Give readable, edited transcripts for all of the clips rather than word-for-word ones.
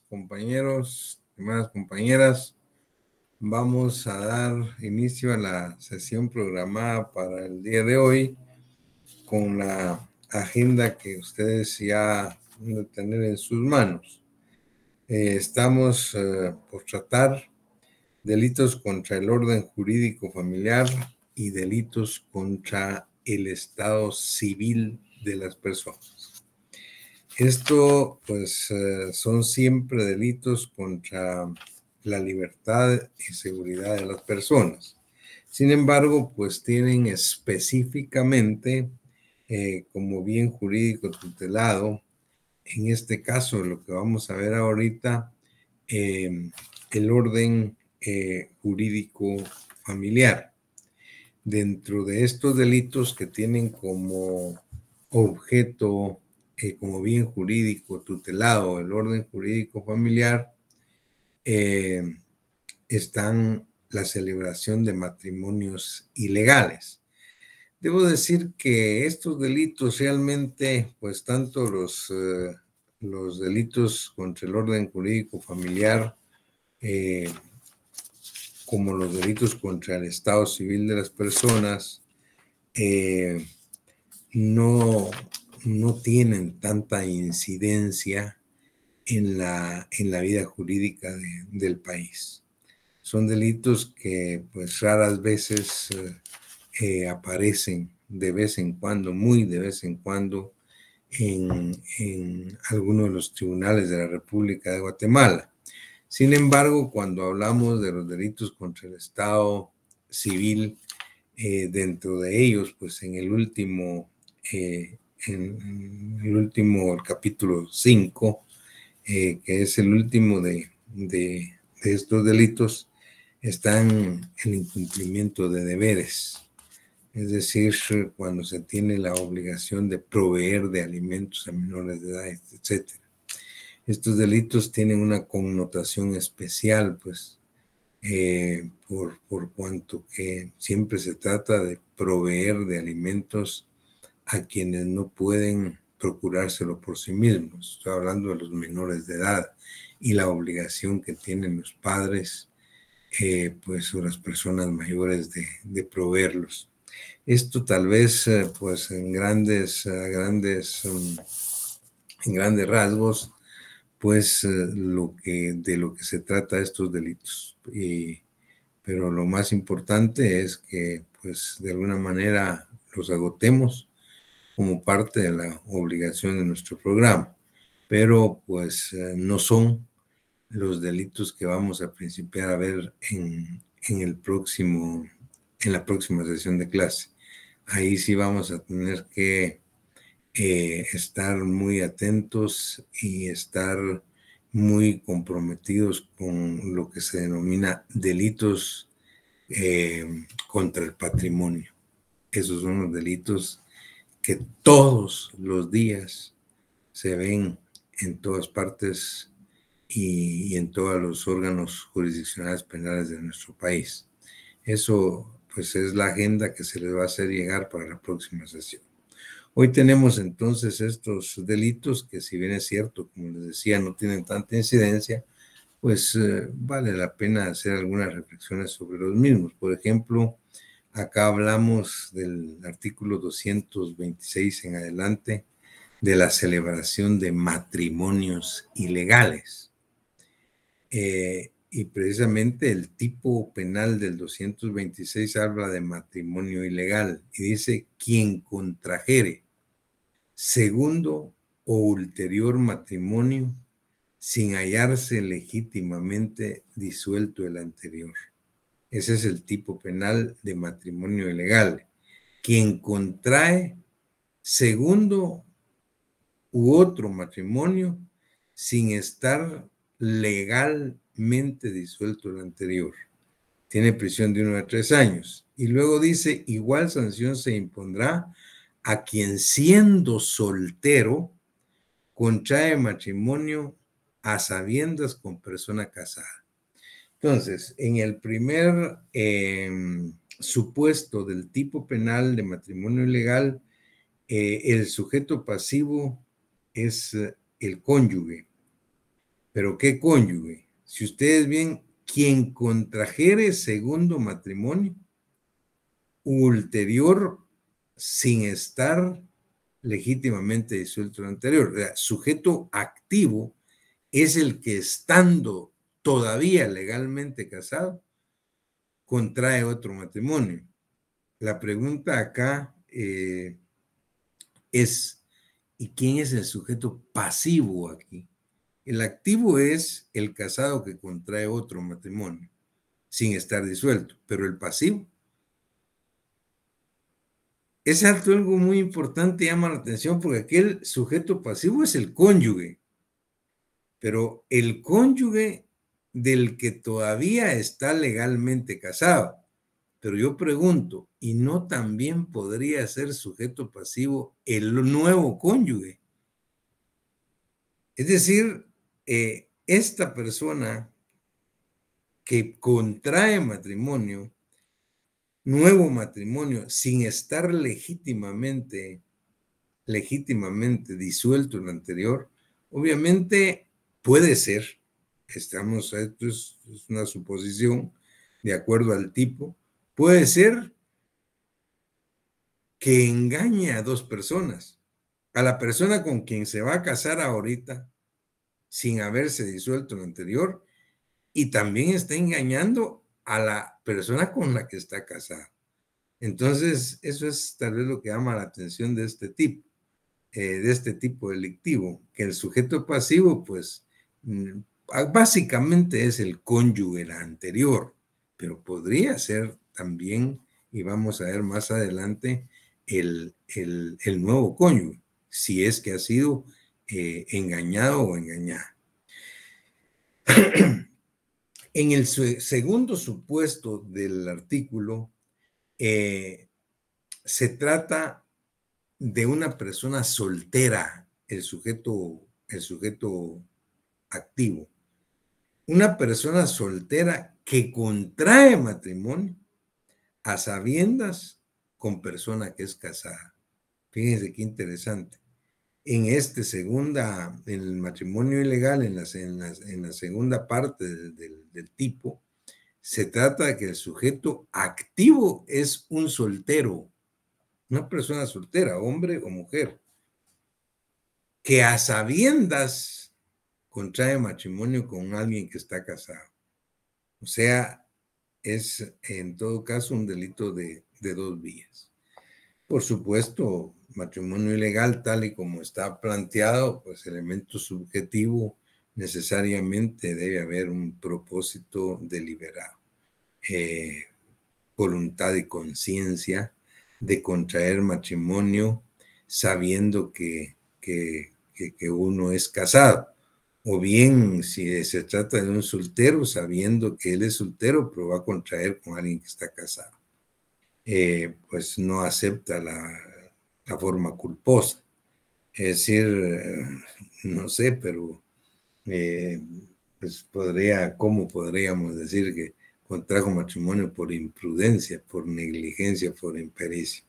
Compañeros, estimadas compañeras, vamos a dar inicio a la sesión programada para el día de hoy con la agenda que ustedes ya van a tener en sus manos. Estamos por tratar delitos contra el orden jurídico familiar y delitos contra el estado civil de las personas. Esto, pues, son siempre delitos contra la libertad y seguridad de las personas. Sin embargo, pues tienen específicamente como bien jurídico tutelado, en este caso, lo que vamos a ver ahorita, el orden jurídico familiar. Dentro de estos delitos que tienen como objeto como bien jurídico tutelado el orden jurídico familiar, están la celebración de matrimonios ilegales. Debo decir que estos delitos realmente, pues tanto los delitos contra el orden jurídico familiar como los delitos contra el estado civil de las personas, no tienen tanta incidencia en la vida jurídica del país. Son delitos que pues raras veces aparecen de vez en cuando, muy de vez en cuando, en algunos de los tribunales de la República de Guatemala. Sin embargo, cuando hablamos de los delitos contra el Estado civil, dentro de ellos, pues en el último, el capítulo 5, que es el último de estos delitos, están el incumplimiento de deberes, es decir, cuando se tiene la obligación de proveer de alimentos a menores de edad, etc. Estos delitos tienen una connotación especial, pues, por cuanto que siempre se trata de proveer de alimentos a quienes no pueden procurárselo por sí mismos. Estoy hablando de los menores de edad y la obligación que tienen los padres, pues, o las personas mayores de proveerlos. Esto tal vez, pues, en grandes rasgos, pues, de lo que se trata estos delitos. Pero lo más importante es que, pues, de alguna manera los agotemos como parte de la obligación de nuestro programa. Pero, pues, no son los delitos que vamos a principiar a ver en la próxima sesión de clase. Ahí sí vamos a tener que estar muy atentos y estar muy comprometidos con lo que se denomina delitos contra el patrimonio. Esos son los delitos que todos los días se ven en todas partes y en todos los órganos jurisdiccionales penales de nuestro país. Eso, pues, es la agenda que se les va a hacer llegar para la próxima sesión. Hoy tenemos entonces estos delitos que, si bien es cierto, como les decía, no tienen tanta incidencia, pues vale la pena hacer algunas reflexiones sobre los mismos. Por ejemplo, acá hablamos del artículo 226 en adelante de la celebración de matrimonios ilegales. Y precisamente el tipo penal del 226 habla de matrimonio ilegal y dice: quien contrajere segundo o ulterior matrimonio sin hallarse legítimamente disuelto el anterior. Ese es el tipo penal de matrimonio ilegal. Quien contrae segundo u otro matrimonio sin estar legalmente disuelto el anterior. Tiene prisión de 1 a 3 años. Y luego dice: igual sanción se impondrá a quien, siendo soltero, contrae matrimonio a sabiendas con persona casada. Entonces, en el primer supuesto del tipo penal de matrimonio ilegal, el sujeto pasivo es el cónyuge. Pero ¿qué cónyuge? Si ustedes ven, quien contrajere segundo matrimonio ulterior sin estar legítimamente disuelto el anterior. O sea, sujeto activo es el que estando todavía legalmente casado contrae otro matrimonio. La pregunta acá es, ¿y quién es el sujeto pasivo aquí? El activo es el casado que contrae otro matrimonio sin estar disuelto, pero el pasivo es algo muy importante, llama la atención, porque aquel sujeto pasivo es el cónyuge, pero el cónyuge del que todavía está legalmente casado. Pero yo pregunto, ¿y no también podría ser sujeto pasivo el nuevo cónyuge? Es decir, esta persona que contrae matrimonio, nuevo matrimonio, sin estar legítimamente disuelto el anterior, obviamente puede ser, esto es una suposición de acuerdo al tipo, puede ser que engañe a dos personas, a la persona con quien se va a casar ahorita sin haberse disuelto el anterior y también está engañando a la persona con la que está casada. Entonces, eso es tal vez lo que llama la atención de este tipo delictivo, que el sujeto pasivo, pues, básicamente es el cónyuge anterior, pero podría ser también, y vamos a ver más adelante, el nuevo cónyuge, si es que ha sido engañado o engañada. En el segundo supuesto del artículo, se trata de una persona soltera, el sujeto activo. Una persona soltera que contrae matrimonio a sabiendas con persona que es casada. Fíjense qué interesante. En el matrimonio ilegal, en la segunda parte del tipo, se trata de que el sujeto activo es un soltero, una persona soltera, hombre o mujer, que a sabiendas contrae matrimonio con alguien que está casado. O sea, es en todo caso un delito de dos vías. Por supuesto, matrimonio ilegal, tal y como está planteado, pues elemento subjetivo, necesariamente debe haber un propósito deliberado, voluntad y conciencia de contraer matrimonio sabiendo que uno es casado. O bien, si se trata de un soltero, sabiendo que él es soltero, pero va a contraer con alguien que está casado. Pues no acepta la forma culposa. Es decir, no sé, pero pues ¿cómo podríamos decir que contrajo matrimonio por imprudencia, por negligencia, por impericia?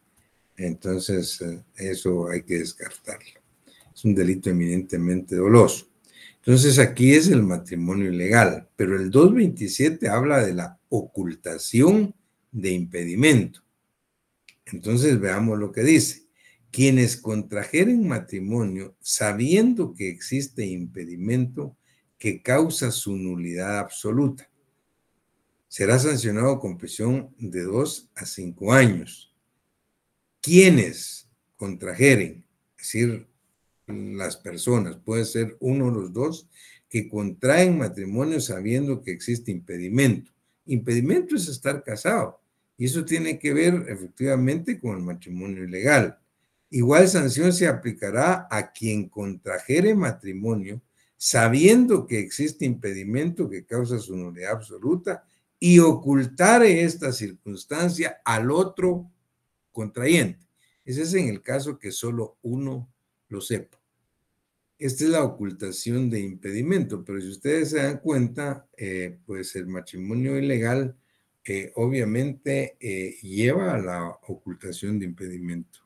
Entonces, eso hay que descartarlo. Es un delito eminentemente doloso. Entonces, aquí es el matrimonio ilegal, pero el 227 habla de la ocultación de impedimento. Entonces, veamos lo que dice. Quienes contrajeren matrimonio sabiendo que existe impedimento que causa su nulidad absoluta, será sancionado con prisión de 2 a 5 años. Quienes contrajeren, es decir, las personas, puede ser uno o los dos, que contraen matrimonio sabiendo que existe impedimento. Impedimento es estar casado, y eso tiene que ver efectivamente con el matrimonio ilegal. Igual sanción se aplicará a quien contrajere matrimonio sabiendo que existe impedimento que causa su nulidad absoluta y ocultare esta circunstancia al otro contrayente. Ese es en el caso que solo uno lo sepa. Esta es la ocultación de impedimento, pero si ustedes se dan cuenta, pues el matrimonio ilegal obviamente lleva a la ocultación de impedimento.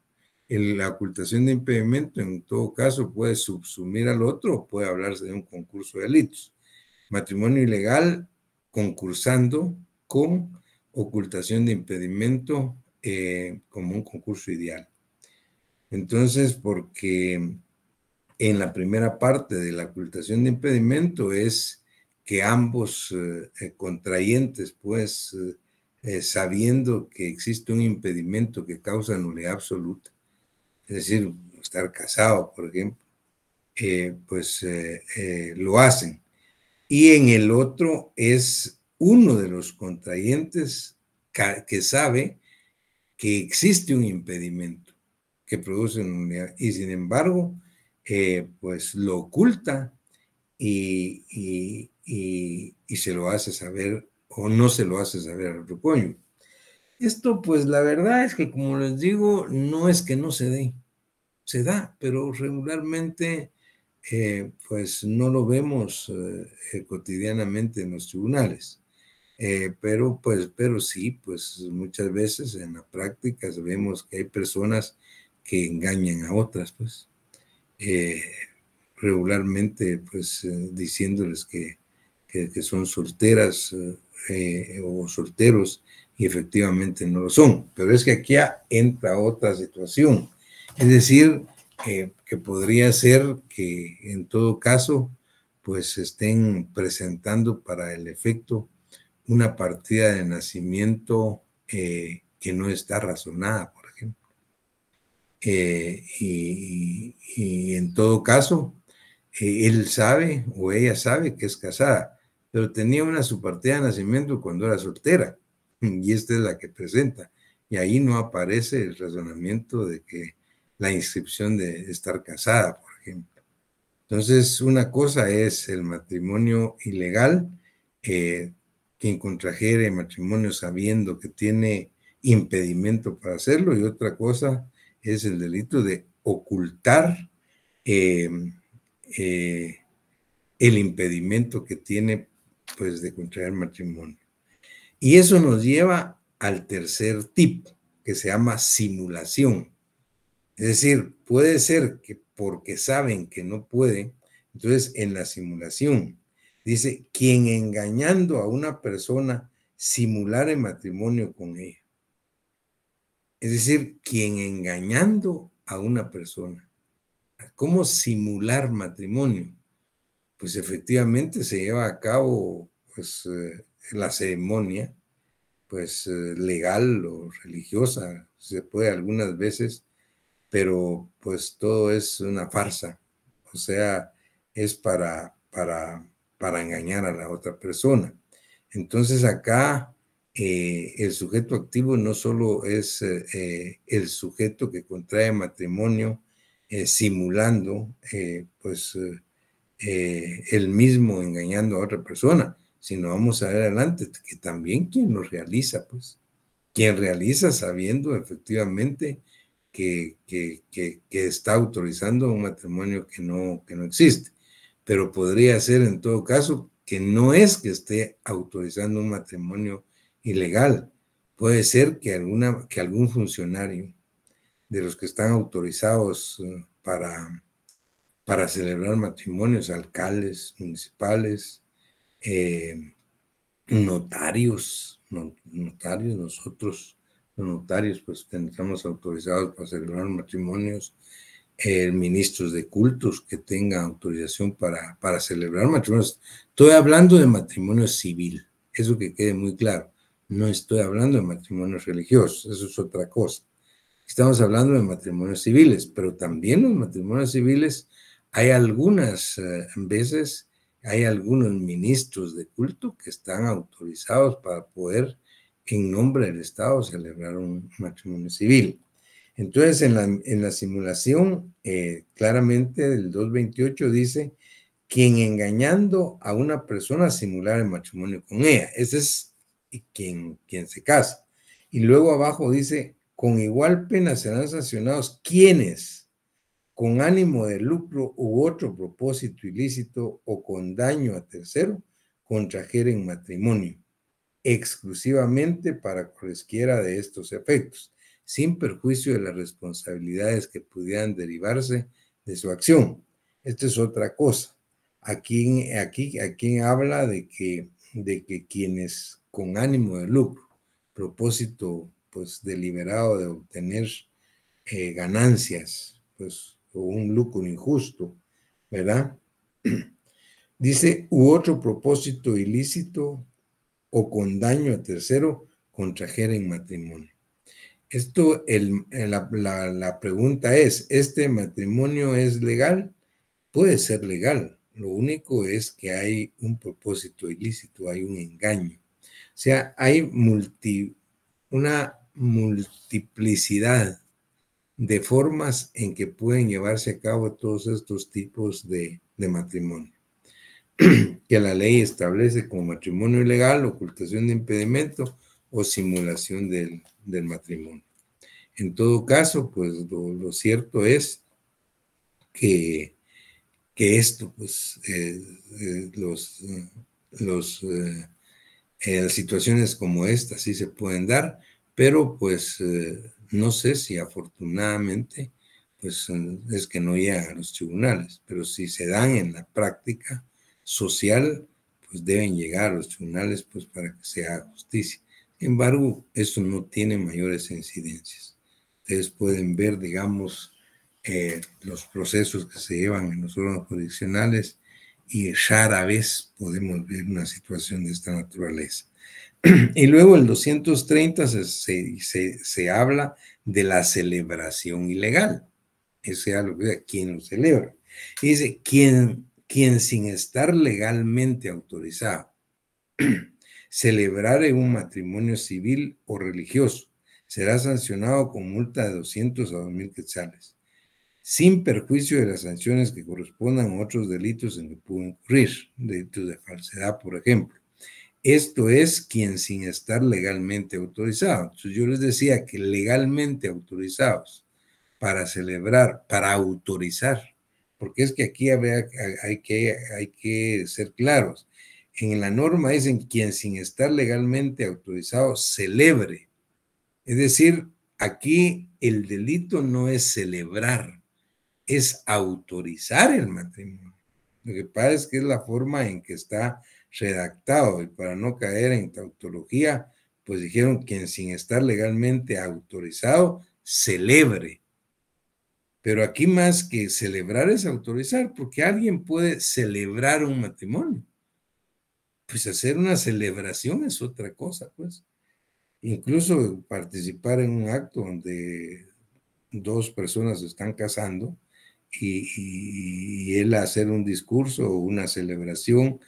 La ocultación de impedimento en todo caso puede subsumir al otro o puede hablarse de un concurso de delitos. Matrimonio ilegal concursando con ocultación de impedimento como un concurso ideal. Entonces, porque en la primera parte de la ocultación de impedimento es que ambos contrayentes, pues, sabiendo que existe un impedimento que causa nulidad absoluta, es decir, estar casado, por ejemplo, pues lo hacen. Y en el otro es uno de los contrayentes que sabe que existe un impedimento que produce nulidad y sin embargo, pues lo oculta y se lo hace saber o no se lo hace saber al otro cónyuge. Esto, pues la verdad es que, como les digo, no es que no se dé, se da, pero regularmente, pues no lo vemos cotidianamente en los tribunales. Pero sí, pues muchas veces en la práctica vemos que hay personas que engañan a otras, pues regularmente, pues diciéndoles que son solteras o solteros y efectivamente no lo son. Pero es que aquí entra otra situación. Es decir, que podría ser que en todo caso, pues estén presentando para el efecto una partida de nacimiento que no está razonada, por ejemplo. Y en todo caso, él sabe o ella sabe que es casada, pero tenía una su partida de nacimiento cuando era soltera, y esta es la que presenta. Y ahí no aparece el razonamiento de que la inscripción de estar casada, por ejemplo. Entonces, una cosa es el matrimonio ilegal, quien contrajere matrimonio sabiendo que tiene impedimento para hacerlo, y otra cosa es el delito de ocultar eh, eh, el impedimento que tiene, pues, de contraer matrimonio. Y eso nos lleva al tercer tipo, que se llama simulación. Es decir, puede ser que porque saben que no pueden, entonces en la simulación dice, quien engañando a una persona simular el matrimonio con ella. Es decir, quien engañando a una persona. ¿Cómo simular matrimonio? Pues efectivamente se lleva a cabo pues, la ceremonia, pues legal o religiosa, se puede algunas veces, pero pues todo es una farsa, o sea, es para engañar a la otra persona. Entonces acá el sujeto activo no solo es el sujeto que contrae matrimonio simulando, él mismo engañando a otra persona, sino vamos a ver adelante que también quien lo realiza, pues, quien realiza sabiendo efectivamente que está autorizando un matrimonio que no existe. Pero podría ser en todo caso que no es que esté autorizando un matrimonio ilegal. Puede ser que algún funcionario de los que están autorizados para celebrar matrimonios, alcaldes municipales, notarios, nosotros los notarios pues estamos autorizados para celebrar matrimonios, ministros de cultos que tengan autorización para celebrar matrimonios. Estoy hablando de matrimonio civil, eso que quede muy claro. No estoy hablando de matrimonios religiosos, eso es otra cosa. Estamos hablando de matrimonios civiles, pero también los matrimonios civiles hay algunas veces, hay algunos ministros de culto que están autorizados para poder, en nombre del Estado, celebrar un matrimonio civil. Entonces, en la simulación, claramente el 228 dice, quien engañando a una persona simular el matrimonio con ella. Ese es quien se casa. Y luego abajo dice, con igual pena serán sancionados quienes, con ánimo de lucro u otro propósito ilícito o con daño a tercero, contrajeren matrimonio, exclusivamente para cualesquiera de estos efectos. sin perjuicio de las responsabilidades que pudieran derivarse de su acción. Esto es otra cosa. Aquí habla de que quienes con ánimo de lucro, propósito pues deliberado de obtener ganancias, pues o un lucro injusto, ¿verdad? Dice, u otro propósito ilícito o con daño a tercero contrajeren matrimonio. Esto, la pregunta es, ¿este matrimonio es legal? Puede ser legal. Lo único es que hay un propósito ilícito, hay un engaño. O sea, hay una multiplicidad de formas en que pueden llevarse a cabo todos estos tipos de matrimonio, que la ley establece como matrimonio ilegal, ocultación de impedimento o simulación del matrimonio. En todo caso, pues lo cierto es que esto, pues, situaciones como esta sí se pueden dar, pero pues no sé si afortunadamente, pues es que no llegan a los tribunales, pero si se dan en la práctica social, pues deben llegar a los tribunales pues para que se haga justicia. Sin embargo, eso no tiene mayores incidencias. Ustedes pueden ver, digamos, los procesos que se llevan en los órganos jurisdiccionales y rara vez podemos ver una situación de esta naturaleza. Y luego el 230 se habla de la celebración ilegal. Eso ya lo que ¿quién lo celebra? Y dice, quien sin estar legalmente autorizado celebrar un matrimonio civil o religioso será sancionado con multa de 200 a 2,000 quetzales, sin perjuicio de las sanciones que correspondan a otros delitos en que pudo incurrir, delitos de falsedad, por ejemplo. Esto es quien sin estar legalmente autorizado. Entonces yo les decía que legalmente autorizados para celebrar, para autorizar, porque es que aquí hay que ser claros. En la norma dicen quien sin estar legalmente autorizado celebre. Es decir, aquí el delito no es celebrar, es autorizar el matrimonio. Lo que pasa es que es la forma en que está redactado y para no caer en tautología, pues dijeron quien sin estar legalmente autorizado celebre. Pero aquí más que celebrar es autorizar, porque alguien puede celebrar un matrimonio. Pues hacer una celebración es otra cosa, pues. Incluso participar en un acto donde dos personas se están casando y él hacer un discurso o una celebración,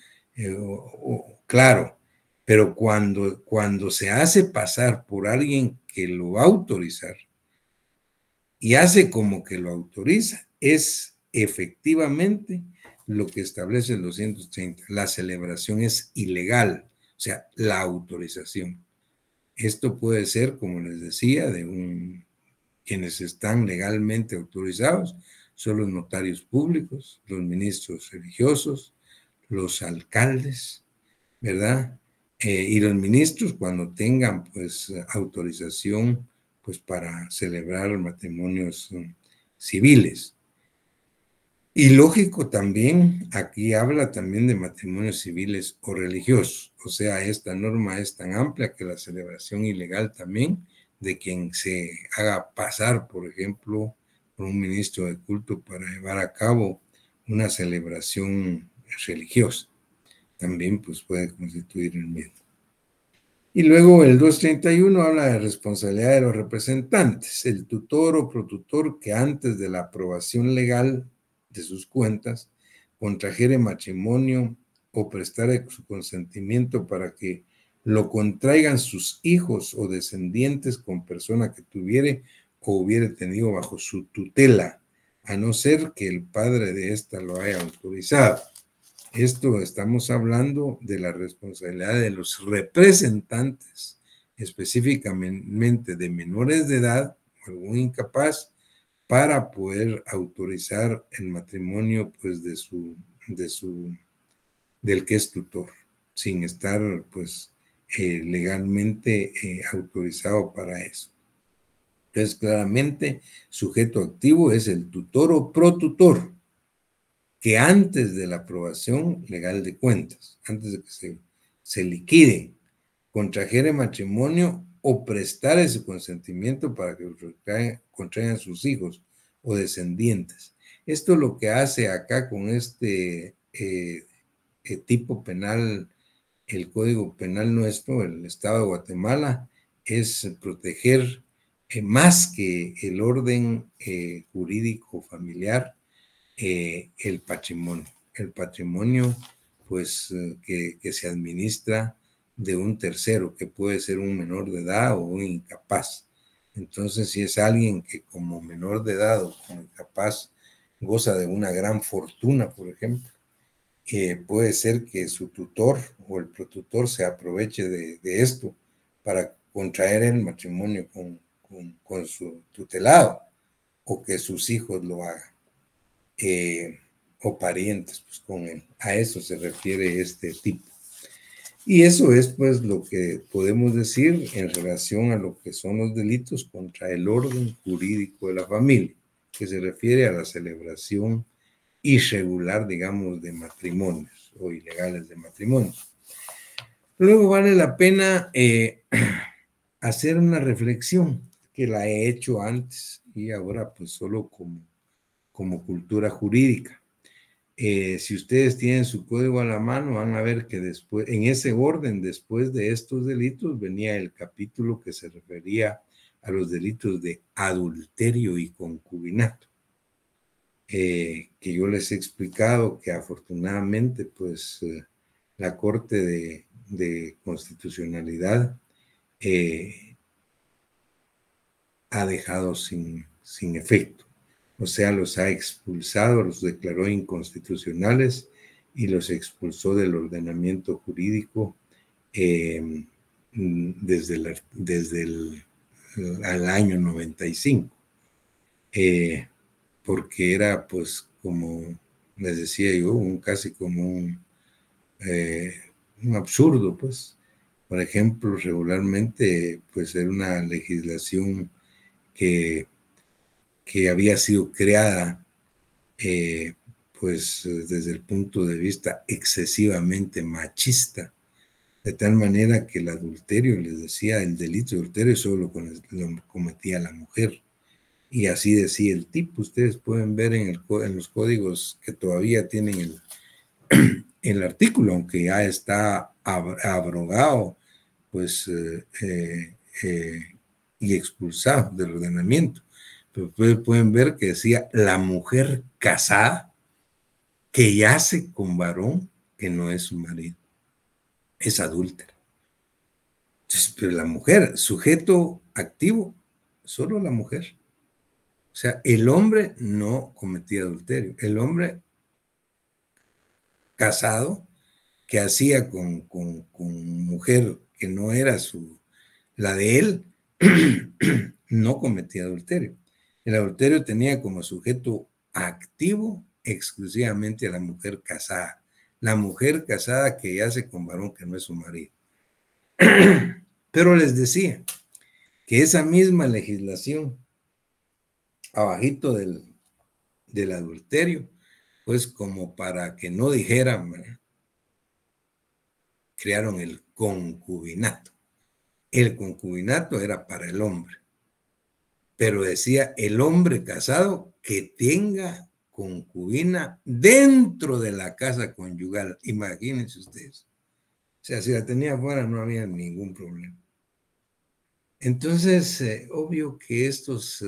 claro, pero cuando se hace pasar por alguien que lo va a autorizar y hace como que lo autoriza, es efectivamente lo que establece el 230. La celebración es ilegal, o sea, la autorización. Esto puede ser, como les decía, quienes están legalmente autorizados son los notarios públicos, los ministros religiosos, los alcaldes, ¿verdad? Y los ministros cuando tengan pues autorización pues para celebrar matrimonios civiles. Y lógico también, aquí habla también de matrimonios civiles o religiosos. O sea, esta norma es tan amplia que la celebración ilegal también de quien se haga pasar, por ejemplo, por un ministro de culto para llevar a cabo una celebración religiosa. También pues puede constituir el mismo. Y luego el 231 habla de responsabilidad de los representantes. El tutor o protutor que antes de la aprobación legal de sus cuentas contrajere matrimonio o prestare su consentimiento para que lo contraigan sus hijos o descendientes con persona que tuviere o hubiere tenido bajo su tutela, a no ser que el padre de ésta lo haya autorizado. Esto estamos hablando de la responsabilidad de los representantes, específicamente de menores de edad, algún incapaz, para poder autorizar el matrimonio pues del que es tutor, sin estar pues legalmente autorizado para eso. Entonces, claramente, sujeto activo es el tutor o protutor, que antes de la aprobación legal de cuentas, antes de que se liquide, contrajere matrimonio o prestare su consentimiento para que contraigan sus hijos o descendientes. Esto es lo que hace acá con este tipo penal, el Código Penal nuestro, el Estado de Guatemala, es proteger más que el orden jurídico familiar, el patrimonio. El patrimonio, pues, que se administra de un tercero, que puede ser un menor de edad o un incapaz. Entonces, si es alguien que como menor de edad o como incapaz goza de una gran fortuna, por ejemplo, puede ser que su tutor o el protutor se aproveche de esto para contraer el matrimonio con su tutelado, o que sus hijos lo hagan, o parientes pues, con él. A eso se refiere este tipo. Y eso es pues lo que podemos decir en relación a lo que son los delitos contra el orden jurídico de la familia, que se refiere a la celebración irregular, digamos, de matrimonios o ilegales de matrimonios. Luego vale la pena hacer una reflexión, que la he hecho antes y ahora pues solo como cultura jurídica. Si ustedes tienen su código a la mano, van a ver que después, en ese orden, después de estos delitos, venía el capítulo que se refería a los delitos de adulterio y concubinato. Que yo les he explicado que afortunadamente, pues, la Corte de Constitucionalidad ha dejado sin efecto. O sea, los ha expulsado, los declaró inconstitucionales y los expulsó del ordenamiento jurídico desde el año 95. Porque era, pues, como les decía yo, casi como un absurdo, pues. Por ejemplo, regularmente, pues, era una legislación que había sido creada, pues, desde el punto de vista excesivamente machista, de tal manera que el adulterio, les decía, el delito de adulterio solo lo cometía la mujer. Y así decía el tipo. Ustedes pueden ver en los códigos que todavía tienen el artículo, aunque ya está abrogado, pues, y expulsado del ordenamiento. Pero ustedes pueden ver que decía la mujer casada que yace con varón que no es su marido. Es adúltera. Entonces, pero la mujer, sujeto activo, solo la mujer. O sea, el hombre no cometía adulterio. El hombre casado que hacía con mujer que no era la de él, no cometía adulterio. El adulterio tenía como sujeto activo exclusivamente a la mujer casada. La mujer casada que yace con varón que no es su marido. Pero les decía que esa misma legislación, abajito del adulterio, pues como para que no dijeran, crearon el concubinato. El concubinato era para el hombre, pero decía el hombre casado que tenga concubina dentro de la casa conyugal. Imagínense ustedes. O sea, si la tenía afuera no había ningún problema. Entonces, obvio que estos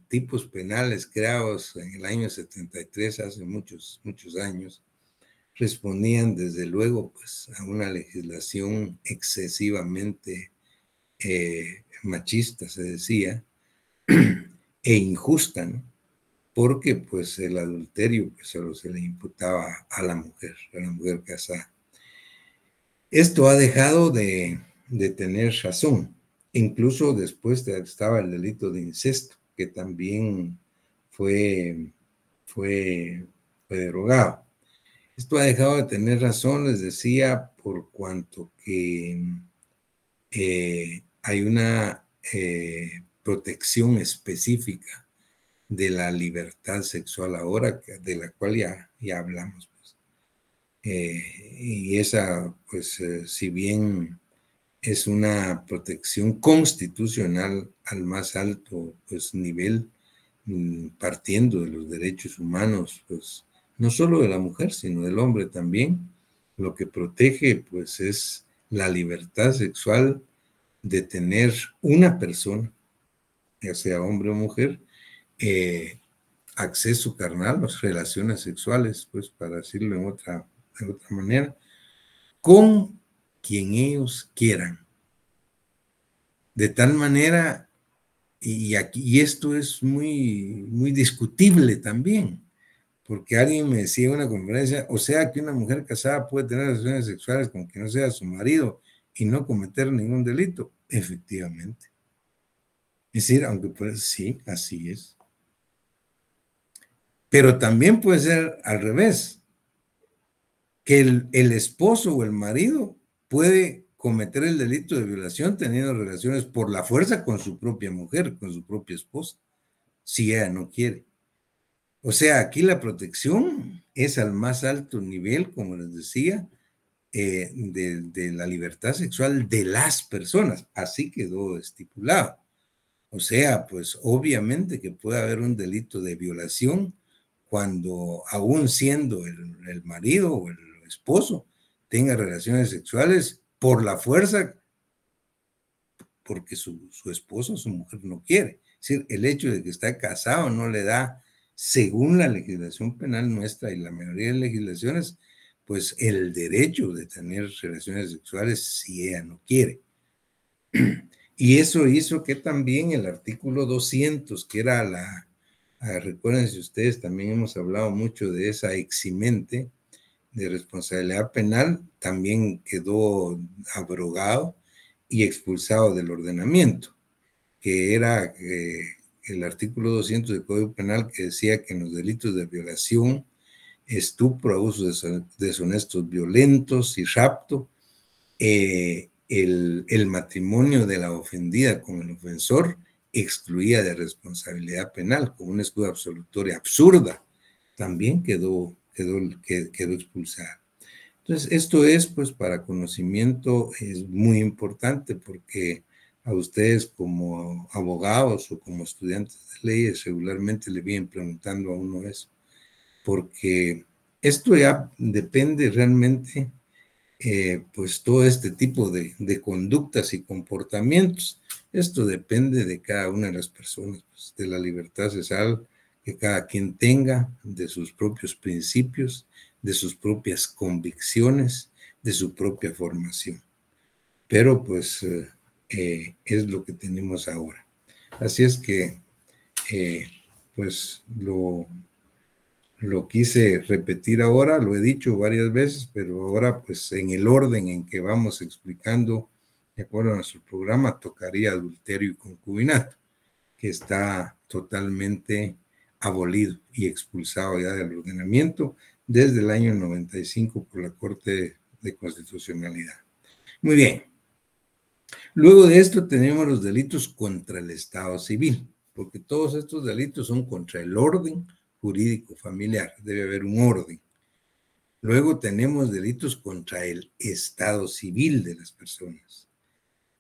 tipos penales creados en el año 73, hace muchos años, respondían desde luego pues, a una legislación excesivamente machista, se decía, e injusta, ¿no? Porque pues el adulterio pues, solo se le imputaba a la mujer casada. Esto ha dejado de tener razón. Incluso después estaba el delito de incesto, que también fue derogado. Esto ha dejado de tener razón, les decía, por cuanto que hay una protección específica de la libertad sexual ahora, de la cual ya hablamos. Pues. Y esa, pues, si bien es una protección constitucional al más alto, pues, nivel, partiendo de los derechos humanos, pues, no solo de la mujer, sino del hombre también, lo que protege, pues, es la libertad sexual de tener una persona, ya sea hombre o mujer, acceso carnal, las relaciones sexuales, pues para decirlo de otra manera, con quien ellos quieran. De tal manera, y esto es muy discutible también, porque alguien me decía en una conferencia, o sea que una mujer casada puede tener relaciones sexuales con quien no sea su marido y no cometer ningún delito. Efectivamente. Es decir, aunque pues sí, así es. Pero también puede ser al revés, que el esposo o el marido puede cometer el delito de violación teniendo relaciones por la fuerza con su propia mujer, con su propia esposa, si ella no quiere. O sea, aquí la protección es al más alto nivel, como les decía, de la libertad sexual de las personas. Así quedó estipulado. O sea, pues obviamente que puede haber un delito de violación cuando, aún siendo el marido o el esposo, tenga relaciones sexuales por la fuerza, porque su esposo o su mujer no quiere. Es decir, el hecho de que está casado no le da, según la legislación penal nuestra y la mayoría de legislaciones, pues el derecho de tener relaciones sexuales si ella no quiere. Y eso hizo que también el artículo 200, que era recuerden si ustedes también hemos hablado mucho de esa eximente de responsabilidad penal, también quedó abrogado y expulsado del ordenamiento, que era el artículo 200 del Código Penal, que decía que en los delitos de violación, estupro, abusos deshonestos violentos y rapto, el matrimonio de la ofendida con el ofensor excluía de responsabilidad penal con una escudo absolutoria absurda, también quedó expulsada. Entonces, esto es, pues, para conocimiento, es muy importante porque a ustedes como abogados o como estudiantes de leyes regularmente le vienen preguntando a uno eso, porque esto ya depende realmente, pues todo este tipo de conductas y comportamientos, esto depende de cada una de las personas, pues, de la libertad sexual que cada quien tenga, de sus propios principios, de sus propias convicciones, de su propia formación. Pero pues es lo que tenemos ahora. Así es que pues lo quise repetir ahora, lo he dicho varias veces, pero ahora pues en el orden en que vamos explicando, de acuerdo a nuestro programa, tocaría adulterio y concubinato, que está totalmente abolido y expulsado ya del ordenamiento desde el año 95 por la Corte de Constitucionalidad. Muy bien. Luego de esto tenemos los delitos contra el Estado civil, porque todos estos delitos son contra el orden jurídico familiar, debe haber un orden. Luego tenemos delitos contra el estado civil de las personas.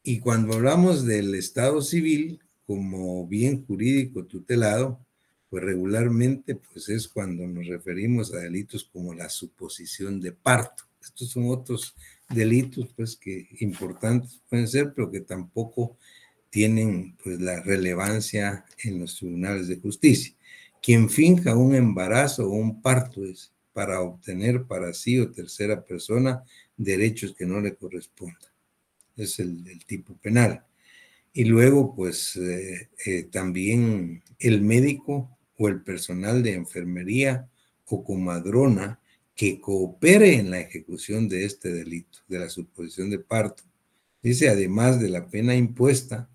Y cuando hablamos del estado civil como bien jurídico tutelado, pues regularmente pues es cuando nos referimos a delitos como la suposición de parto. Estos son otros delitos pues que importantes pueden ser, pero que tampoco tienen pues la relevancia en los tribunales de justicia. Quien finja un embarazo o un parto es para obtener para sí o tercera persona derechos que no le correspondan. Es el tipo penal. Y luego, pues, también el médico o el personal de enfermería o comadrona que coopere en la ejecución de este delito, de la suposición de parto. Dice, además de la pena impuesta,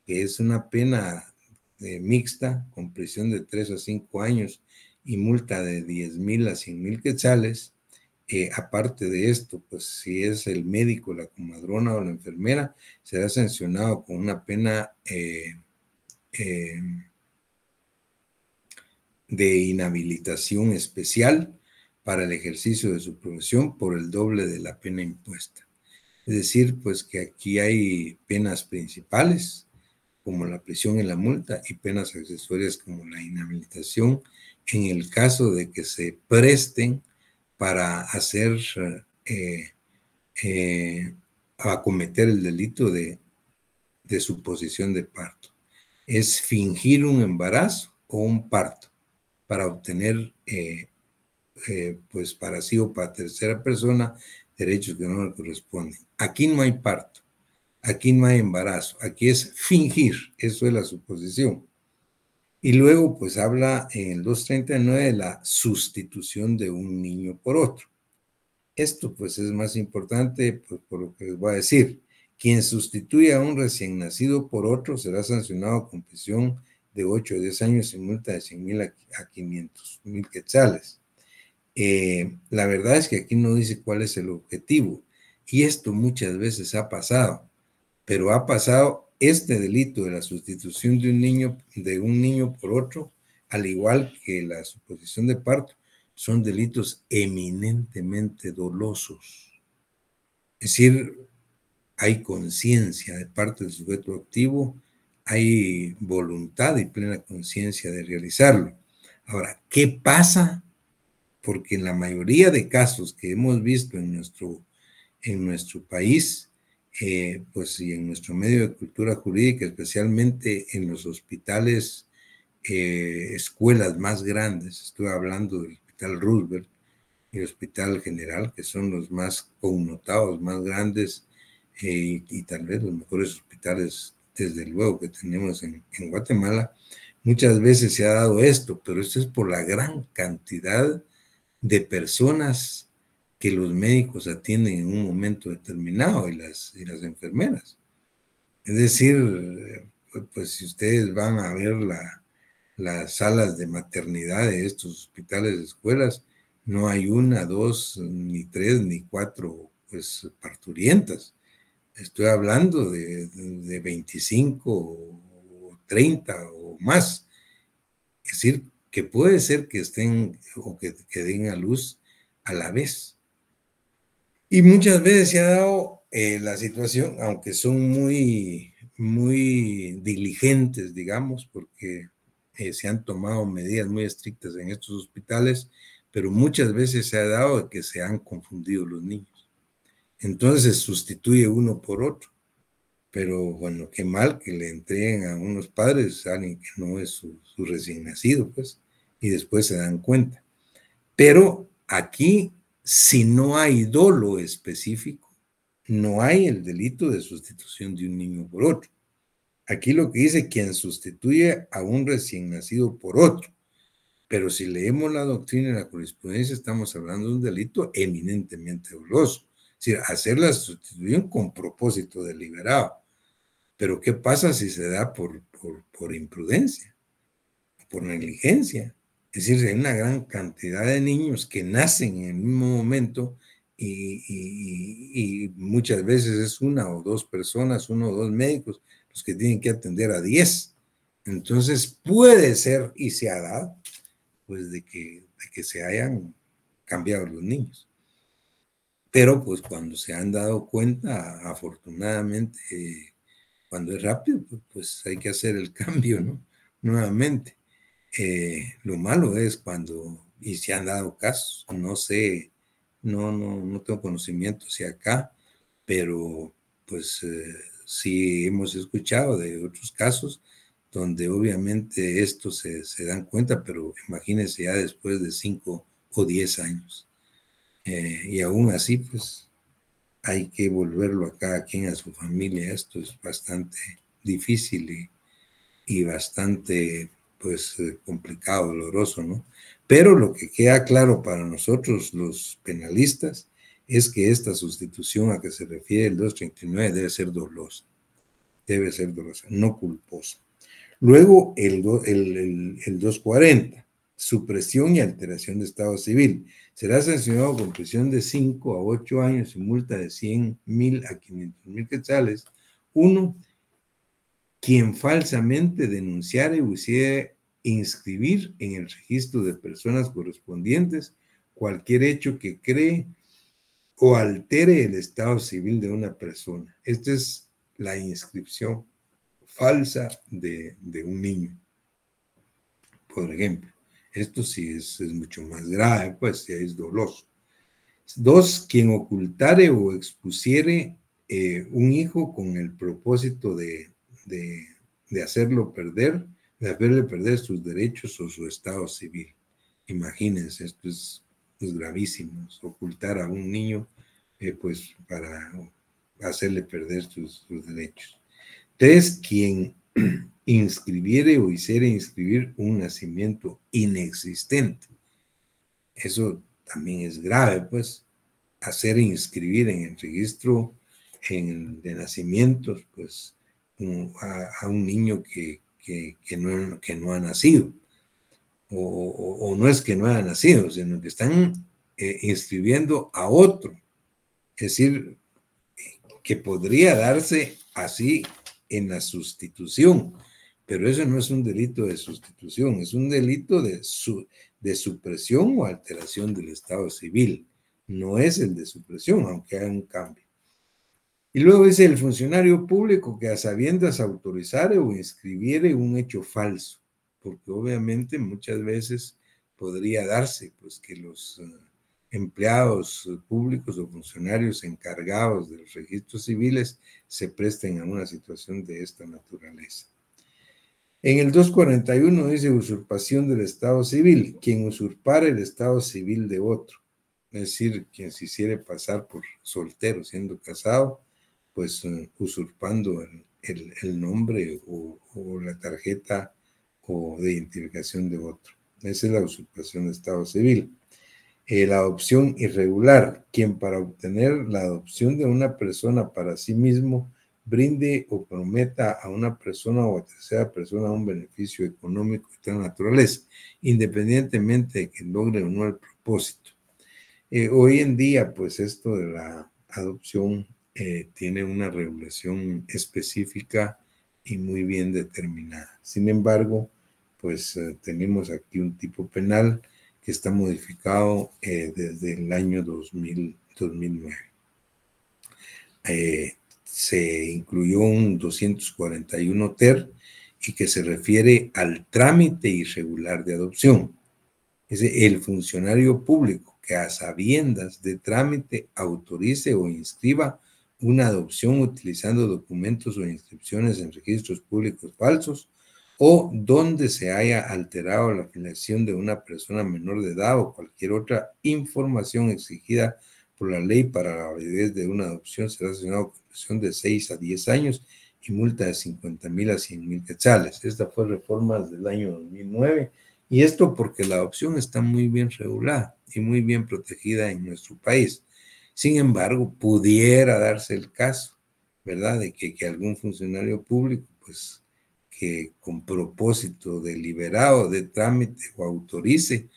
que es una pena mixta, con prisión de 3 a 5 años y multa de 10,000 a 100,000 quetzales. Aparte de esto, pues si es el médico, la comadrona o la enfermera, será sancionado con una pena de inhabilitación especial para el ejercicio de su profesión por el doble de la pena impuesta. Es decir, pues que aquí hay penas principales, como la prisión y la multa, y penas accesorias como la inhabilitación, en el caso de que se presten para hacer, a cometer el delito de suposición de parto. Es fingir un embarazo o un parto para obtener, pues para sí o para tercera persona, derechos que no le corresponden. Aquí no hay parto, aquí no hay embarazo, aquí es fingir, eso es la suposición. Y luego, pues habla en el 239 de la sustitución de un niño por otro. Esto, pues, es más importante, pues, por lo que les voy a decir. Quien sustituya a un recién nacido por otro será sancionado con prisión de 8 a 10 años y multa de 100,000 a 500,000 quetzales. La verdad es que aquí no dice cuál es el objetivo. Y esto muchas veces ha pasado, pero ha pasado este delito de la sustitución de un niño por otro, al igual que la suposición de parto, son delitos eminentemente dolosos. Es decir, hay conciencia de parte del sujeto activo, hay voluntad y plena conciencia de realizarlo. Ahora, ¿qué pasa? Porque en la mayoría de casos que hemos visto en nuestro país, pues y en nuestro medio de cultura jurídica, especialmente en los hospitales, escuelas más grandes, estoy hablando del Hospital Roosevelt y el Hospital General, que son los más connotados, más grandes, y tal vez los mejores hospitales, desde luego, que tenemos en Guatemala. Muchas veces se ha dado esto, pero esto es por la gran cantidad de personas que los médicos atienden en un momento determinado y las enfermeras. Es decir, pues si ustedes van a ver las salas de maternidad de estos hospitales de escuelas, no hay una, dos, ni tres, ni cuatro, pues, parturientas. Estoy hablando de 25 o 30 o más. Es decir, que puede ser que estén o que den a luz a la vez. Y muchas veces se ha dado la situación, aunque son muy, muy diligentes, digamos, porque se han tomado medidas muy estrictas en estos hospitales, pero muchas veces se ha dado que se han confundido los niños. Entonces se sustituye uno por otro. Pero bueno, qué mal que le entreguen a unos padres a alguien que no es su recién nacido, pues, y después se dan cuenta. Pero aquí, si no hay dolo específico, no hay el delito de sustitución de un niño por otro. Aquí lo que dice quien sustituye a un recién nacido por otro. Pero si leemos la doctrina y la jurisprudencia, estamos hablando de un delito eminentemente doloso. Es decir, hacer la sustitución con propósito deliberado. Pero ¿qué pasa si se da por imprudencia, por negligencia? Es decir, hay una gran cantidad de niños que nacen en el mismo momento y muchas veces es una o dos personas, uno o dos médicos los que tienen que atender a 10. Entonces puede ser, y se ha dado, pues de que se hayan cambiado los niños. Pero pues cuando se han dado cuenta, afortunadamente, cuando es rápido, pues hay que hacer el cambio, ¿no? Nuevamente. Lo malo es cuando, y se han dado casos, no sé, no tengo conocimiento si acá, pero pues sí hemos escuchado de otros casos donde obviamente estos se dan cuenta, pero imagínense ya después de 5 o 10 años. Y aún así, pues hay que volverlo a cada quien a su familia. Esto es bastante difícil y bastante, pues, complicado, doloroso, ¿no? Pero lo que queda claro para nosotros, los penalistas, es que esta sustitución a que se refiere el 239 debe ser dolosa, no culposa. Luego, el 240, supresión y alteración de estado civil. Será sancionado con prisión de 5 a 8 años y multa de 100,000 a 500,000 quetzales. Uno, quien falsamente denunciare o hiciere inscribir en el registro de personas correspondientes cualquier hecho que cree o altere el estado civil de una persona. Esta es la inscripción falsa de un niño, por ejemplo. Esto sí es mucho más grave, pues ya es doloso. 2, quien ocultare o expusiere un hijo con el propósito de hacerlo perder, de hacerle perder sus derechos o su estado civil. Imagínense, esto es gravísimo, ocultar a un niño pues para hacerle perder sus derechos. 3, quien inscribiere o hiciere inscribir un nacimiento inexistente. Eso también es grave, pues, hacer inscribir en el registro de nacimientos, pues, a un niño que no ha nacido, o no es que no haya nacido, sino que están inscribiendo a otro. Es decir, que podría darse así en la sustitución, pero eso no es un delito de sustitución, es un delito de supresión o alteración del estado civil. No es el de supresión, aunque haya un cambio. Y luego dice el funcionario público que a sabiendas autorizare o inscribiere un hecho falso, porque obviamente muchas veces podría darse pues que los empleados públicos o funcionarios encargados de los registros civiles se presten a una situación de esta naturaleza. En el 241 dice usurpación del estado civil, quien usurpare el estado civil de otro, es decir, quien se hiciere pasar por soltero siendo casado, pues usurpando el nombre o la tarjeta o de identificación de otro. Esa es la usurpación de estado civil. La adopción irregular, quien para obtener la adopción de una persona para sí mismo brinde o prometa a una persona o a tercera persona un beneficio económico de tal naturaleza, independientemente de que logre o no el propósito. Hoy en día, pues esto de la adopción tiene una regulación específica y muy bien determinada. Sin embargo, pues tenemos aquí un tipo penal que está modificado desde el año 2009. Se incluyó un 241 ter y que se refiere al trámite irregular de adopción. Es el funcionario público que a sabiendas de trámite autorice o inscriba una adopción utilizando documentos o inscripciones en registros públicos falsos o donde se haya alterado la filiación de una persona menor de edad o cualquier otra información exigida por la ley para la validez de una adopción, será sancionado con prisión de 6 a 10 años y multa de 50,000 a 100,000 quetzales. Esta fue reforma del año 2009 y esto porque la adopción está muy bien regulada y muy bien protegida en nuestro país. Sin embargo, pudiera darse el caso, ¿verdad?, de que algún funcionario público, pues, que con propósito deliberado de trámite o autorice,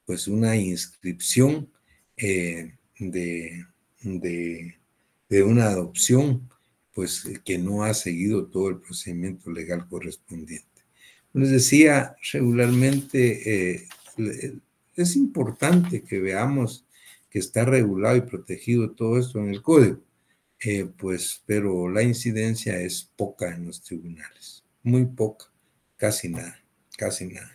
pues, una inscripción de una adopción, pues, que no ha seguido todo el procedimiento legal correspondiente. Les decía, regularmente es importante que veamos que está regulado y protegido todo esto en el código, pues, pero la incidencia es poca en los tribunales, muy poca, casi nada, casi nada.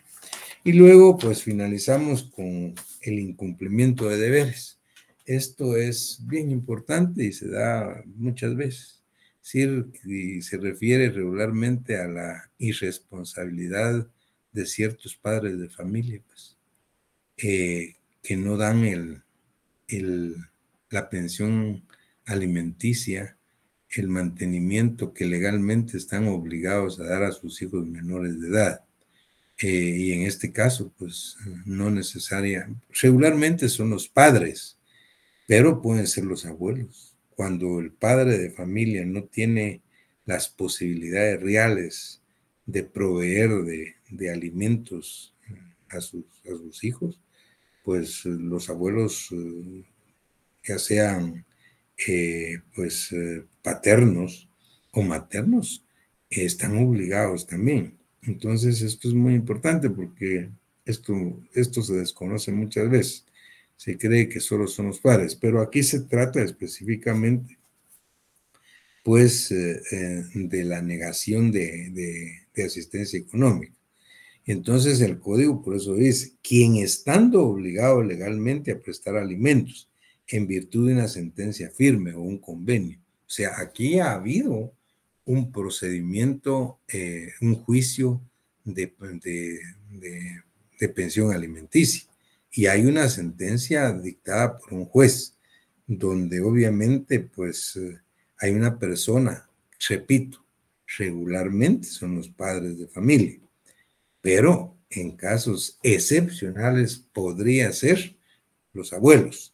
Y luego, pues, finalizamos con el incumplimiento de deberes. Esto es bien importante y se da muchas veces. Sí, se refiere regularmente a la irresponsabilidad de ciertos padres de familia, pues, que no dan la pensión alimenticia, el mantenimiento que legalmente están obligados a dar a sus hijos menores de edad. Y en este caso, pues, no necesaria. Regularmente son los padres, pero pueden ser los abuelos. Cuando el padre de familia no tiene las posibilidades reales de proveer de alimentos a sus hijos, pues los abuelos, ya sean pues paternos o maternos, están obligados también. Entonces, esto es muy importante porque esto se desconoce muchas veces. Se cree que solo son los padres, pero aquí se trata específicamente, pues, de la negación de asistencia económica. Entonces, el código por eso dice, quien estando obligado legalmente a prestar alimentos en virtud de una sentencia firme o un convenio. O sea, aquí ha habido un procedimiento, un juicio de, de, de, de pensión alimenticia. Y hay una sentencia dictada por un juez, donde obviamente pues hay una persona, repito, regularmente son los padres de familia, pero en casos excepcionales podría ser los abuelos.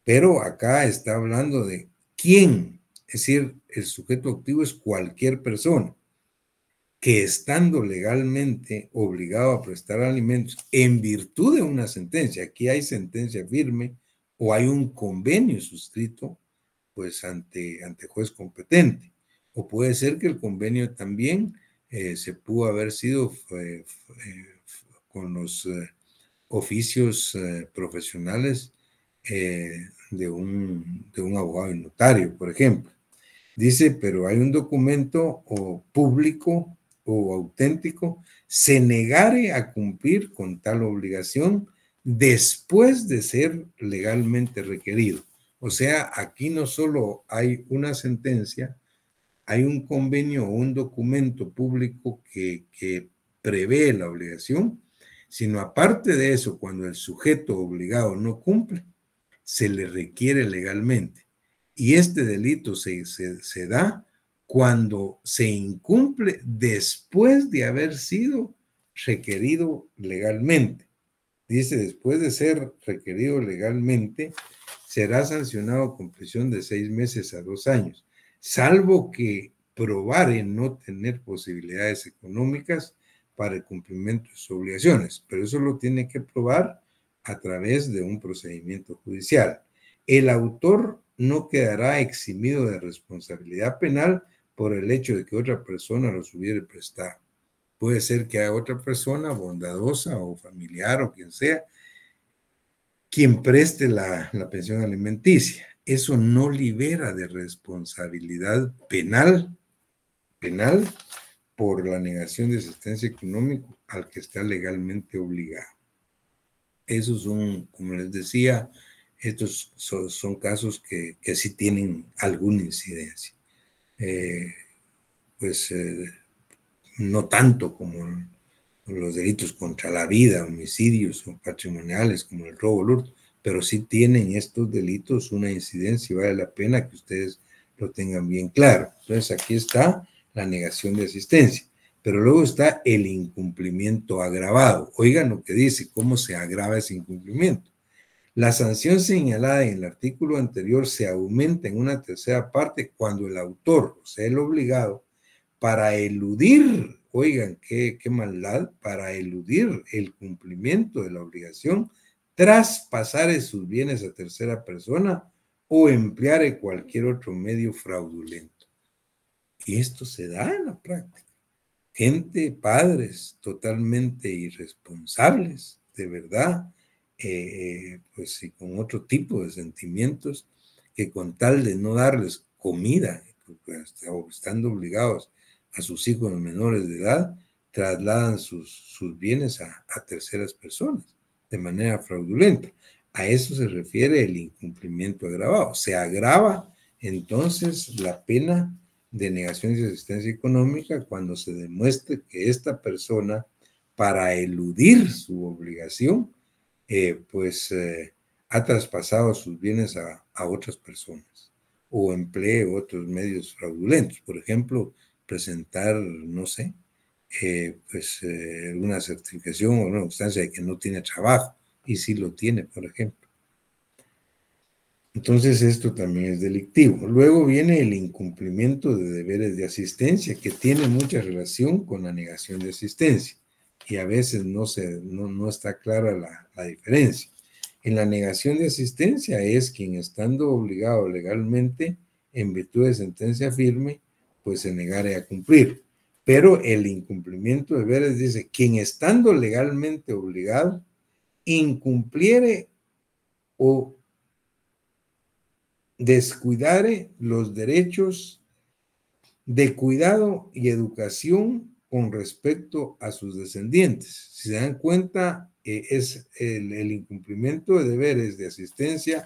Pero acá está hablando de quién, es decir, el sujeto activo es cualquier persona que estando legalmente obligado a prestar alimentos en virtud de una sentencia, aquí hay sentencia firme o hay un convenio suscrito, pues ante juez competente. O puede ser que el convenio también se pudo haber sido con los oficios profesionales de un abogado y notario, por ejemplo. Dice, pero hay un documento o público o auténtico, se negare a cumplir con tal obligación después de ser legalmente requerido. O sea, aquí no solo hay una sentencia, hay un convenio o un documento público que prevé la obligación, sino aparte de eso, cuando el sujeto obligado no cumple, se le requiere legalmente. Y este delito se da cuando se incumple después de haber sido requerido legalmente. Dice, después de ser requerido legalmente, será sancionado con prisión de 6 meses a 2 años, salvo que probare no tener posibilidades económicas para el cumplimiento de sus obligaciones. Pero eso lo tiene que probar a través de un procedimiento judicial. El autor no quedará eximido de responsabilidad penal por el hecho de que otra persona los hubiera prestado. Puede ser que haya otra persona bondadosa o familiar o quien sea, quien preste la pensión alimenticia. Eso no libera de responsabilidad penal por la negación de asistencia económica al que está legalmente obligado. Esos son, como les decía, estos son casos que sí tienen alguna incidencia. Pues no tanto como los delitos contra la vida, homicidios o patrimoniales como el robo, hurto, pero sí tienen estos delitos una incidencia y vale la pena que ustedes lo tengan bien claro. Entonces aquí está la negación de asistencia, pero luego está el incumplimiento agravado. Oigan lo que dice, cómo se agrava ese incumplimiento. La sanción señalada en el artículo anterior se aumenta en una tercera parte cuando el autor, o sea, el obligado, para eludir, oigan, qué maldad, para eludir el cumplimiento de la obligación, traspasar sus bienes a tercera persona o emplear cualquier otro medio fraudulento. Y esto se da en la práctica. Gente, padres totalmente irresponsables, de verdad, pues y con otro tipo de sentimientos, que con tal de no darles comida, o estando obligados a sus hijos menores de edad, trasladan sus bienes a terceras personas de manera fraudulenta. A eso se refiere el incumplimiento agravado. Se agrava entonces la pena de negación de asistencia económica cuando se demuestre que esta persona, para eludir su obligación, ha traspasado sus bienes a otras personas o emplee otros medios fraudulentos. Por ejemplo, presentar, no sé, una certificación o una constancia de que no tiene trabajo y sí lo tiene, por ejemplo. Entonces esto también es delictivo. Luego viene el incumplimiento de deberes de asistencia, que tiene mucha relación con la negación de asistencia y a veces no está clara la diferencia. En la negación de asistencia es quien estando obligado legalmente en virtud de sentencia firme, pues se negare a cumplir. Pero el incumplimiento de deberes dice, quien estando legalmente obligado, incumpliere o descuidare los derechos de cuidado y educación con respecto a sus descendientes. Si se dan cuenta, es el incumplimiento de deberes de asistencia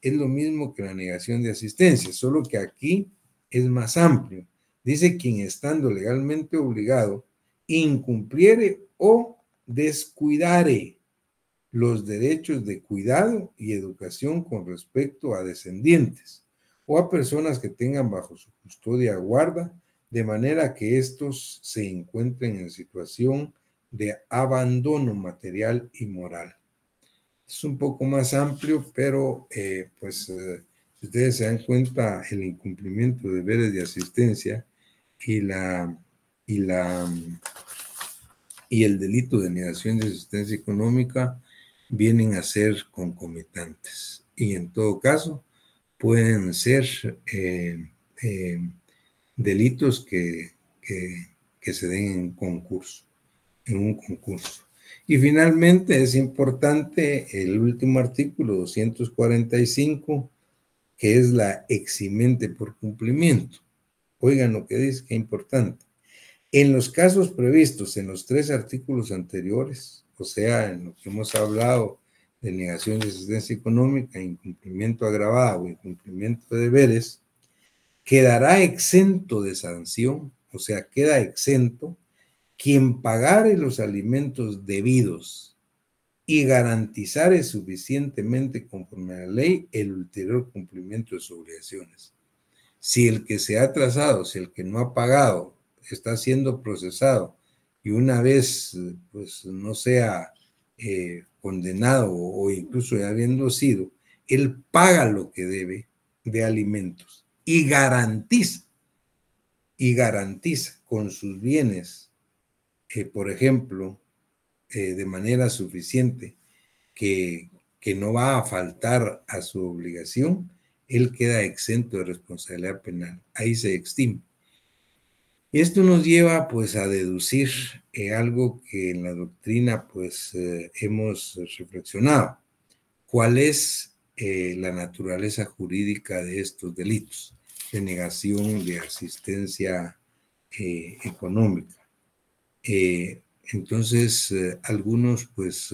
es lo mismo que la negación de asistencia, solo que aquí es más amplio. Dice quien estando legalmente obligado incumpliere o descuidare los derechos de cuidado y educación con respecto a descendientes o a personas que tengan bajo su custodia o guarda, de manera que estos se encuentren en situación de abandono material y moral. Es un poco más amplio, pero si ustedes se dan cuenta, el incumplimiento de deberes de asistencia y el delito de negación de asistencia económica vienen a ser concomitantes y en todo caso pueden ser delitos que se den en concurso, en un concurso. Y finalmente es importante el último artículo 245, que es la eximente por cumplimiento. Oigan lo que dice, qué importante. En los casos previstos en los 3 artículos anteriores, o sea, en lo que hemos hablado de negación de asistencia económica, incumplimiento agravado o incumplimiento de deberes, quedará exento de sanción, o sea, queda exento quien pagare los alimentos debidos y garantizare suficientemente conforme a la ley el ulterior cumplimiento de sus obligaciones. Si el que se ha atrasado, si el que no ha pagado, está siendo procesado y una vez pues no sea condenado o incluso ya habiendo sido, él paga lo que debe de alimentos y garantiza con sus bienes, por ejemplo, de manera suficiente que no va a faltar a su obligación, él queda exento de responsabilidad penal. Ahí se extingue. Y esto nos lleva pues a deducir algo que en la doctrina pues hemos reflexionado. ¿Cuál es la naturaleza jurídica de estos delitos de negación de asistencia económica? Entonces, algunos pues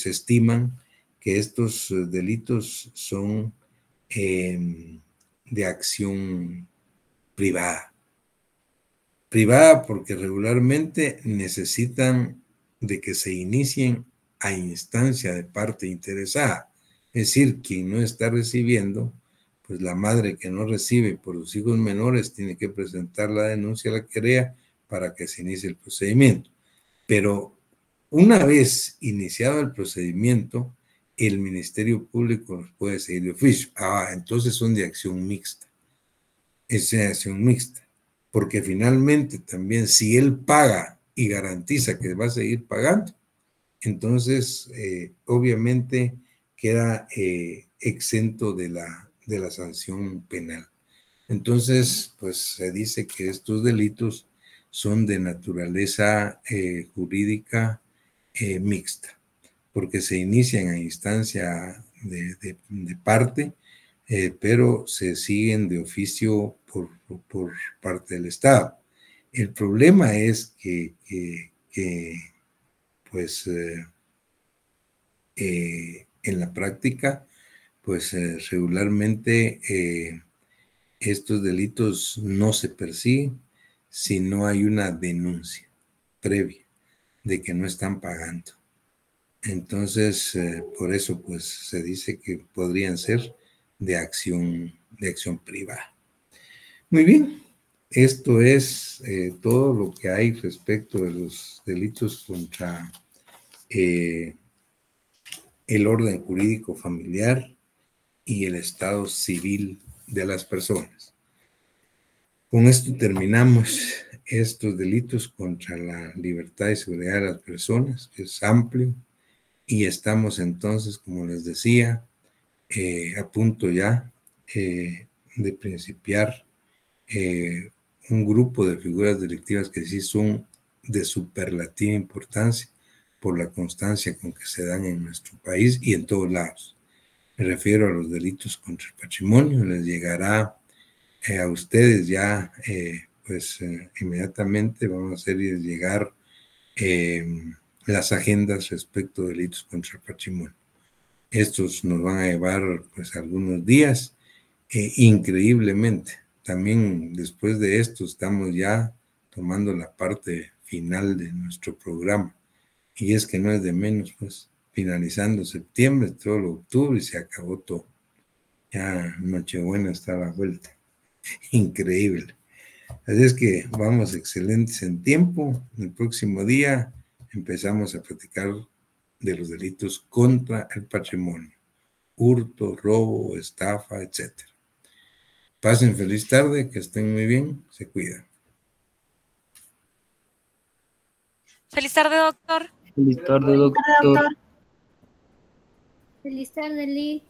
estiman que estos delitos son de acción privada. Privada porque regularmente necesitan de que se inicien a instancia de parte interesada. Es decir, quien no está recibiendo, pues la madre que no recibe por los hijos menores tiene que presentar la denuncia a la querella para que se inicie el procedimiento. Pero una vez iniciado el procedimiento, el Ministerio Público nos puede seguir de oficio. Entonces son de acción mixta. Es de acción mixta. Porque finalmente también si él paga y garantiza que va a seguir pagando, entonces obviamente queda exento de la sanción penal. Entonces, pues se dice que estos delitos son de naturaleza jurídica mixta, porque se inician a instancia de parte, pero se siguen de oficio por parte del Estado. El problema es que pues, en la práctica, pues regularmente estos delitos no se persiguen si no hay una denuncia previa de que no están pagando. Entonces, por eso, pues, se dice que podrían ser de acción privada. Muy bien, esto es todo lo que hay respecto de los delitos contra el orden jurídico familiar y el estado civil de las personas. Con esto terminamos estos delitos contra la libertad y seguridad de las personas, que es amplio, y estamos entonces, como les decía, a punto ya de principiar un grupo de figuras delictivas que sí son de superlativa importancia por la constancia con que se dan en nuestro país y en todos lados. Me refiero a los delitos contra el patrimonio. Les llegará a ustedes ya, inmediatamente vamos a hacerles llegar las agendas respecto a delitos contra el patrimonio. Estos nos van a llevar pues algunos días, increíblemente. También después de esto estamos ya tomando la parte final de nuestro programa. Y es que no es de menos, pues finalizando septiembre, todo octubre y se acabó todo. Ya Nochebuena está a la vuelta. Increíble. Así es que vamos excelentes en tiempo. El próximo día empezamos a platicar de los delitos contra el patrimonio. Hurto, robo, estafa, etc. Pasen feliz tarde, que estén muy bien, se cuidan. Feliz tarde, doctor. Feliz tarde, doctor. Feliz tarde, Lee.